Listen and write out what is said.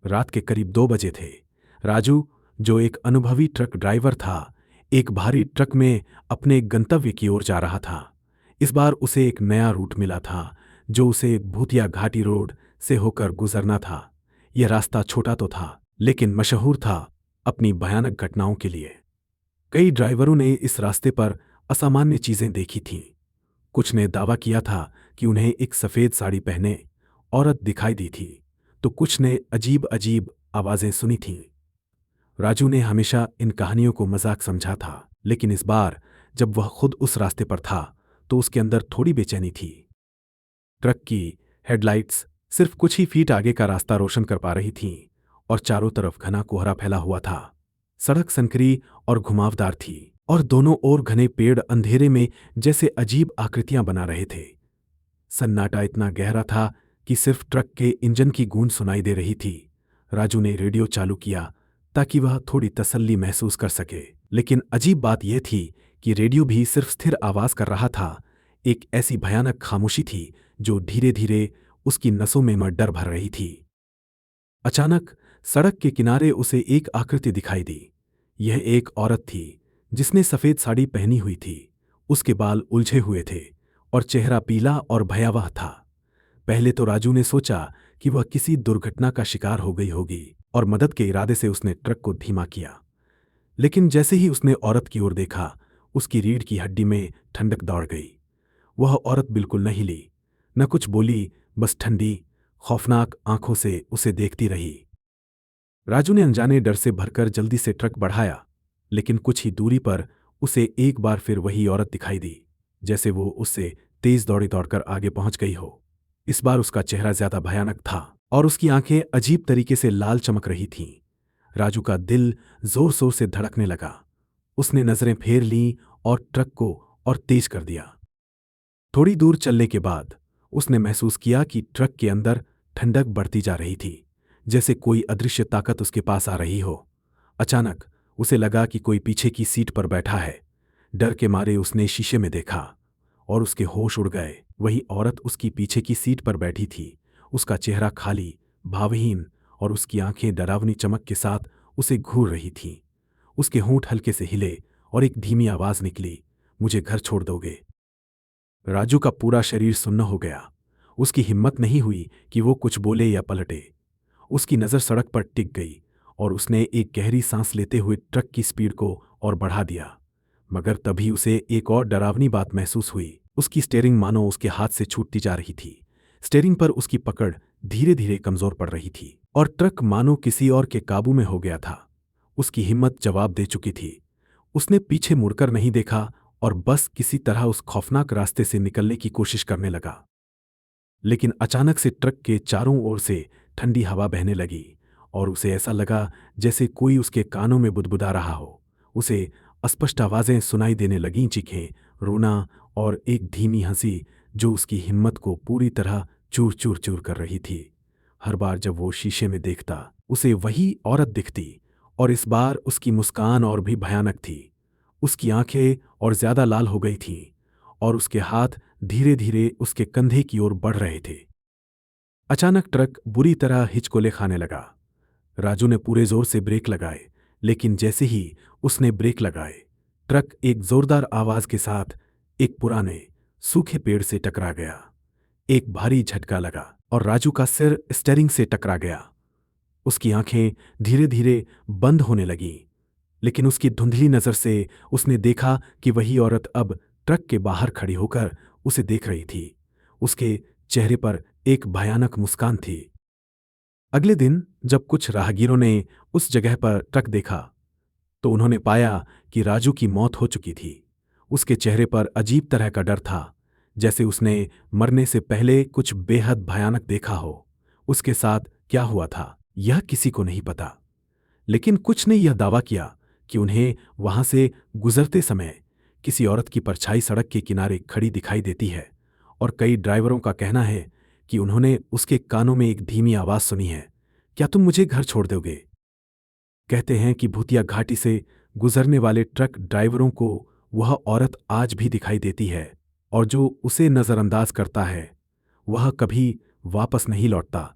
रात के करीब 2 बजे थे। राजू, जो एक अनुभवी ट्रक ड्राइवर था, एक भारी ट्रक में अपने गंतव्य की ओर जा रहा था। इस बार उसे एक नया रूट मिला था, जो उसे भूतिया घाटी रोड से होकर गुजरना था। यह रास्ता छोटा तो था, लेकिन मशहूर था अपनी भयानक घटनाओं के लिए। कई ड्राइवरों ने इस रास्ते पर असामान्य चीजें देखी थीं। कुछ ने दावा किया था कि उन्हें एक सफेद साड़ी पहने औरत दिखाई दी थी, तो कुछ ने अजीब अजीब आवाजें सुनी थीं। राजू ने हमेशा इन कहानियों को मजाक समझा था, लेकिन इस बार जब वह खुद उस रास्ते पर था तो उसके अंदर थोड़ी बेचैनी थी। ट्रक की हेडलाइट्स सिर्फ कुछ ही फीट आगे का रास्ता रोशन कर पा रही थीं और चारों तरफ घना कोहरा फैला हुआ था। सड़क संकरी और घुमावदार थी और दोनों ओर घने पेड़ अंधेरे में जैसे अजीब आकृतियां बना रहे थे। सन्नाटा इतना गहरा था कि सिर्फ ट्रक के इंजन की गूंज सुनाई दे रही थी। राजू ने रेडियो चालू किया ताकि वह थोड़ी तसल्ली महसूस कर सके, लेकिन अजीब बात यह थी कि रेडियो भी सिर्फ स्थिर आवाज कर रहा था। एक ऐसी भयानक खामोशी थी जो धीरे धीरे उसकी नसों में डर भर रही थी। अचानक सड़क के किनारे उसे एक आकृति दिखाई दी। यह एक औरत थी जिसने सफेद साड़ी पहनी हुई थी। उसके बाल उलझे हुए थे और चेहरा पीला और भयावह था। पहले तो राजू ने सोचा कि वह किसी दुर्घटना का शिकार हो गई होगी और मदद के इरादे से उसने ट्रक को धीमा किया। लेकिन जैसे ही उसने औरत की ओर देखा, उसकी रीढ़ की हड्डी में ठंडक दौड़ गई। वह औरत बिल्कुल न हिली, न कुछ बोली, बस ठंडी, खौफनाक आंखों से उसे देखती रही। राजू ने अनजाने डर से भरकर जल्दी से ट्रक बढ़ाया, लेकिन कुछ ही दूरी पर उसे एक बार फिर वही औरत दिखाई दी, जैसे वो उससे तेज दौड़ी दौड़कर आगे पहुंच गई हो। इस बार उसका चेहरा ज्यादा भयानक था और उसकी आंखें अजीब तरीके से लाल चमक रही थीं। राजू का दिल जोर जोर से धड़कने लगा। उसने नजरें फेर लीं और ट्रक को और तेज कर दिया। थोड़ी दूर चलने के बाद उसने महसूस किया कि ट्रक के अंदर ठंडक बढ़ती जा रही थी, जैसे कोई अदृश्य ताकत उसके पास आ रही हो। अचानक उसे लगा कि कोई पीछे की सीट पर बैठा है। डर के मारे उसने शीशे में देखा और उसके होश उड़ गए। वही औरत उसकी पीछे की सीट पर बैठी थी। उसका चेहरा खाली, भावहीन और उसकी आंखें डरावनी चमक के साथ उसे घूर रही थीं। उसके होंठ हल्के से हिले और एक धीमी आवाज निकली, मुझे घर छोड़ दोगे? राजू का पूरा शरीर सुन्न हो गया। उसकी हिम्मत नहीं हुई कि वो कुछ बोले या पलटे। उसकी नज़र सड़क पर टिक गई और उसने एक गहरी सांस लेते हुए ट्रक की स्पीड को और बढ़ा दिया। मगर तभी उसे एक और डरावनी बात महसूस हुई। उसकी स्टीयरिंग मानो उसके हाथ से छूटती जा रही थी। स्टीयरिंग पर उसकी पकड़ धीरे धीरे कमजोर पड़ रही थी और ट्रक मानो किसी और के काबू में हो गया था। उसकी हिम्मत जवाब दे चुकी थी। उसने पीछे मुड़कर नहीं देखा और बस किसी तरह उस खौफनाक रास्ते से निकलने की कोशिश करने लगा। लेकिन अचानक से ट्रक के चारों ओर से ठंडी हवा बहने लगी और उसे ऐसा लगा जैसे कोई उसके कानों में बुदबुदा रहा हो। उसे अस्पष्ट आवाजें सुनाई देने लगीं, चीखें, रोना और एक धीमी हंसी जो उसकी हिम्मत को पूरी तरह चूर चूर चूर कर रही थी। हर बार जब वो शीशे में देखता, उसे वही औरत दिखती और इस बार उसकी मुस्कान और भी भयानक थी। उसकी आंखें और ज्यादा लाल हो गई थीं और उसके हाथ धीरे धीरे उसके कंधे की ओर बढ़ रहे थे। अचानक ट्रक बुरी तरह हिचकोले खाने लगा। राजू ने पूरे जोर से ब्रेक लगाए, लेकिन जैसे ही उसने ब्रेक लगाए, ट्रक एक जोरदार आवाज के साथ एक पुराने सूखे पेड़ से टकरा गया। एक भारी झटका लगा और राजू का सिर स्टीयरिंग से टकरा गया। उसकी आंखें धीरे धीरे बंद होने लगीं, लेकिन उसकी धुंधली नजर से उसने देखा कि वही औरत अब ट्रक के बाहर खड़ी होकर उसे देख रही थी। उसके चेहरे पर एक भयानक मुस्कान थी। अगले दिन जब कुछ राहगीरों ने उस जगह पर ट्रक देखा, तो उन्होंने पाया कि राजू की मौत हो चुकी थी। उसके चेहरे पर अजीब तरह का डर था, जैसे उसने मरने से पहले कुछ बेहद भयानक देखा हो। उसके साथ क्या हुआ था, यह किसी को नहीं पता, लेकिन कुछ ने यह दावा किया कि उन्हें वहां से गुजरते समय किसी औरत की परछाई सड़क के किनारे खड़ी दिखाई देती है और कई ड्राइवरों का कहना है कि उन्होंने उसके कानों में एक धीमी आवाज सुनी है, क्या तुम मुझे घर छोड़ दोगे? कहते हैं कि भूतिया घाटी से गुजरने वाले ट्रक ड्राइवरों को वह औरत आज भी दिखाई देती है और जो उसे नजरअंदाज करता है वह कभी वापस नहीं लौटता।